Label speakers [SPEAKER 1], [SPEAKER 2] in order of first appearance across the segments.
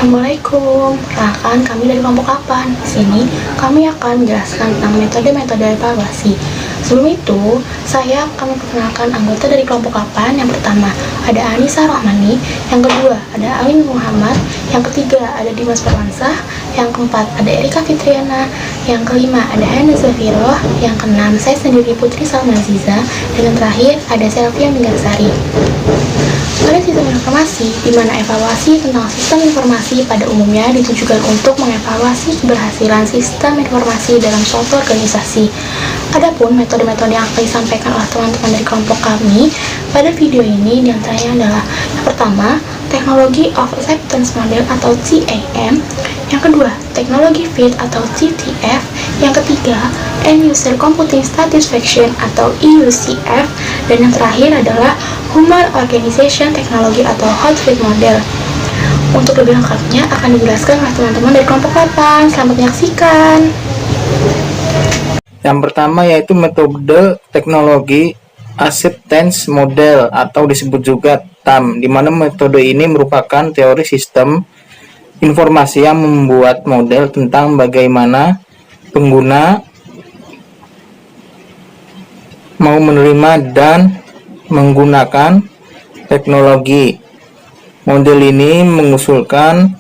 [SPEAKER 1] Assalamualaikum, perkenalkan kami dari kelompok kapan. Di sini kami akan menjelaskan tentang metode-metode evaluasi. Sebelum itu, saya akan memperkenalkan anggota dari kelompok kapan. Yang pertama, ada Anissa Rohmani. Yang kedua, ada Alin Muhammad. Yang ketiga, ada Dimas Perwansah. Yang keempat, ada Erika Fitriana. Yang kelima, ada Hana Zafiroh. Yang keenam, saya sendiri Putri Salma Aziza. Dan yang terakhir, ada Selvia Minggarsari. Pada sistem informasi, di mana evaluasi tentang sistem informasi pada umumnya ditujukan untuk mengevaluasi keberhasilan sistem informasi dalam suatu organisasi. Adapun metode-metode yang akan disampaikan oleh teman-teman dari kelompok kami pada video ini diantaranya adalah yang pertama, teknologi of acceptance model atau TAM. Yang kedua, teknologi fit atau TTF. Yang ketiga, end user computing satisfaction atau EUCF. Dan yang terakhir adalah human organization technology atau hot fit model. Untuk lebih lengkapnya akan dijelaskan oleh teman-teman dari kelompok 8. Selamat menyaksikan.
[SPEAKER 2] Yang pertama yaitu metode teknologi acceptance model atau disebut juga TAM, di mana metode ini merupakan teori sistem informasi yang membuat model tentang bagaimana pengguna mau menerima dan menggunakan teknologi. Model ini mengusulkan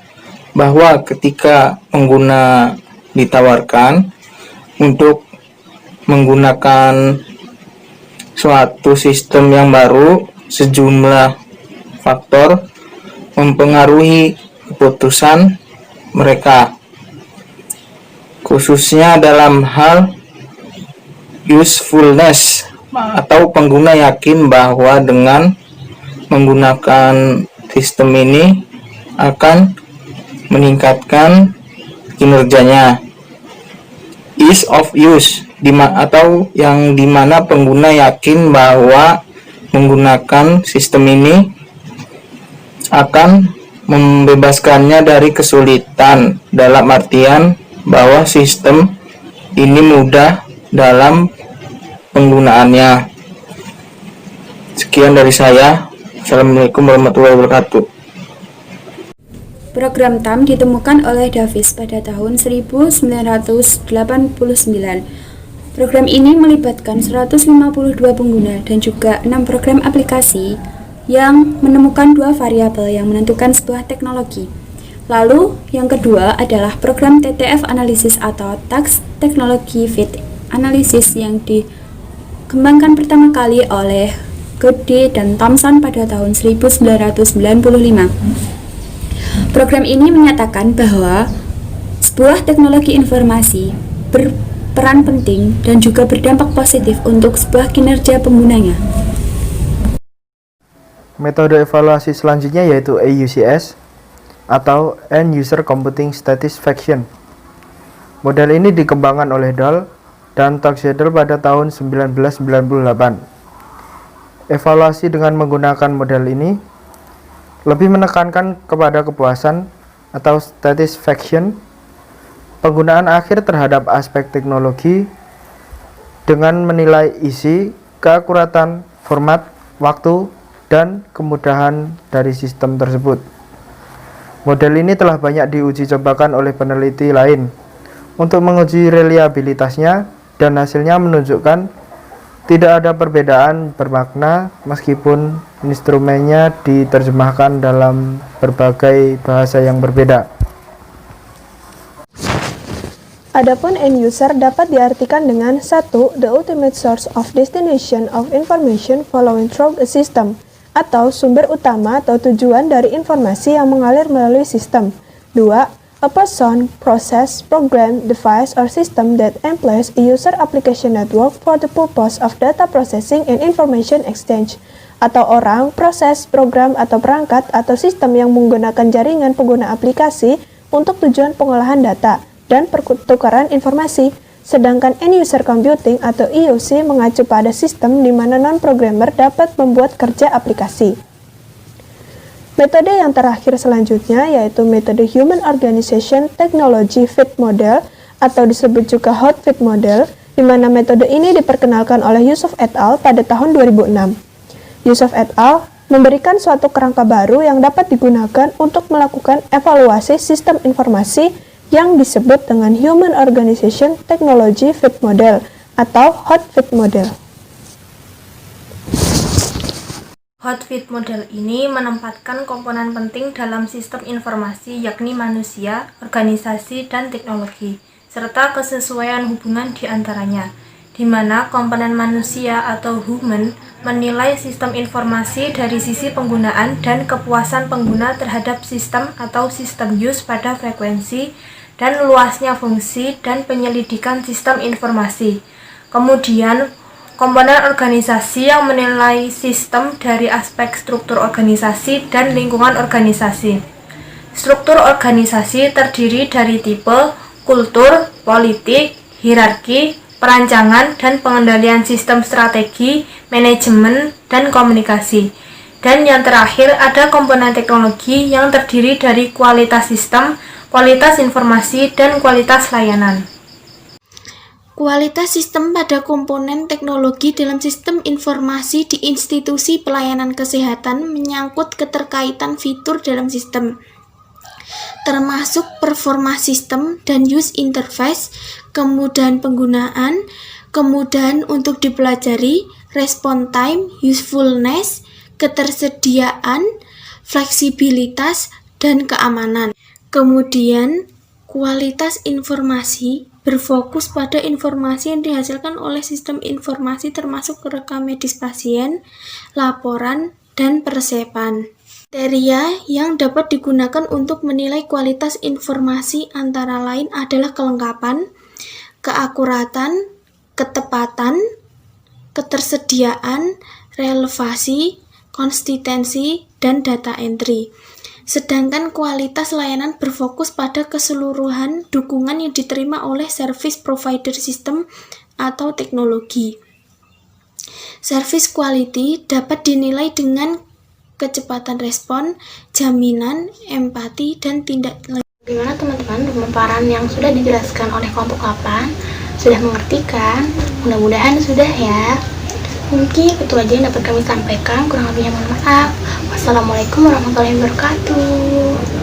[SPEAKER 2] bahwa ketika pengguna ditawarkan untuk menggunakan suatu sistem yang baru, sejumlah faktor mempengaruhi keputusan mereka, khususnya dalam hal usefulness atau pengguna yakin bahwa dengan menggunakan sistem ini akan meningkatkan kinerjanya. Ease of use atau yang dimana pengguna yakin bahwa menggunakan sistem ini akan membebaskannya dari kesulitan, dalam artian bahwa sistem ini mudah dalam penggunaannya. Sekian dari saya. Assalamualaikum warahmatullahi wabarakatuh.
[SPEAKER 3] Program TAM ditemukan oleh Davis pada tahun 1989. Program ini melibatkan 152 pengguna dan juga 6 program aplikasi yang menemukan 2 variabel yang menentukan sebuah teknologi. Lalu, yang kedua adalah program TTF Analysis atau Task Technology Fit Analysis yang dikembangkan pertama kali oleh Goodey dan Thomson pada tahun 1995. Program ini menyatakan bahwa sebuah teknologi informasi berperan penting dan juga berdampak positif untuk sebuah kinerja penggunanya.
[SPEAKER 4] Metode evaluasi selanjutnya yaitu EUCS atau End User Computing Satisfaction. Model ini dikembangkan oleh Dahl dan Toxedel pada tahun 1998. Evaluasi dengan menggunakan model ini lebih menekankan kepada kepuasan atau satisfaction penggunaan akhir terhadap aspek teknologi dengan menilai isi, keakuratan, format, waktu, dan kemudahan dari sistem tersebut. Model ini telah banyak diuji cobakan oleh peneliti lain untuk menguji reliabilitasnya, dan hasilnya menunjukkan tidak ada perbedaan bermakna meskipun instrumennya diterjemahkan dalam berbagai bahasa yang berbeda.
[SPEAKER 5] Adapun end user dapat diartikan dengan 1. The ultimate source of destination of information following through a system, atau sumber utama atau tujuan dari informasi yang mengalir melalui sistem. 2. A person, process, program, device, or system that employs a user application network for the purpose of data processing and information exchange, atau orang, proses, program, atau perangkat, atau sistem yang menggunakan jaringan pengguna aplikasi untuk tujuan pengolahan data dan pertukaran informasi. Sedangkan end user computing atau EUC mengacu pada sistem di mana non-programmer dapat membuat kerja aplikasi. Metode yang terakhir selanjutnya yaitu metode Human Organization Technology Fit Model atau disebut juga Hot Fit Model, di mana metode ini diperkenalkan oleh Yusuf et al. Pada tahun 2006. Yusuf et al. memberikan suatu kerangka baru yang dapat digunakan untuk melakukan evaluasi sistem informasi yang disebut dengan Human Organization Technology Fit Model atau Hot Fit Model.
[SPEAKER 6] Hot Fit Model ini menempatkan komponen penting dalam sistem informasi yakni manusia, organisasi, dan teknologi, serta kesesuaian hubungan di antaranya, di mana komponen manusia atau human menilai sistem informasi dari sisi penggunaan dan kepuasan pengguna terhadap sistem atau sistem use pada frekuensi dan luasnya fungsi dan penyelidikan sistem informasi. Kemudian, komponen organisasi yang menilai sistem dari aspek struktur organisasi dan lingkungan organisasi. Struktur organisasi terdiri dari tipe, kultur, politik, hierarki, perancangan, dan pengendalian sistem strategi, manajemen, dan komunikasi. Dan yang terakhir ada komponen teknologi yang terdiri dari kualitas sistem, kualitas informasi, dan kualitas layanan.
[SPEAKER 1] Kualitas sistem pada komponen teknologi dalam sistem informasi di institusi pelayanan kesehatan menyangkut keterkaitan fitur dalam sistem, termasuk performa sistem dan use interface, kemudahan penggunaan, kemudahan untuk dipelajari, response time, usefulness, ketersediaan, fleksibilitas, dan keamanan. Kemudian, kualitas informasi berfokus pada informasi yang dihasilkan oleh sistem informasi termasuk rekam medis pasien, laporan, dan persepan. Kriteria yang dapat digunakan untuk menilai kualitas informasi antara lain adalah kelengkapan, keakuratan, ketepatan, ketersediaan, relevansi, konsistensi, dan data entry. Sedangkan kualitas layanan berfokus pada keseluruhan dukungan yang diterima oleh service provider sistem atau teknologi. Service quality dapat dinilai dengan kecepatan respon, jaminan, empati, dan tindak lanjut. Bagaimana teman-teman pemaparan yang sudah dijelaskan oleh kelompok 8? Sudah mengerti kan? Mudah-mudahan sudah ya. Mungkin itu aja yang dapat kami sampaikan, kurang lebihnya mohon maaf. Wassalamualaikum warahmatullahi wabarakatuh.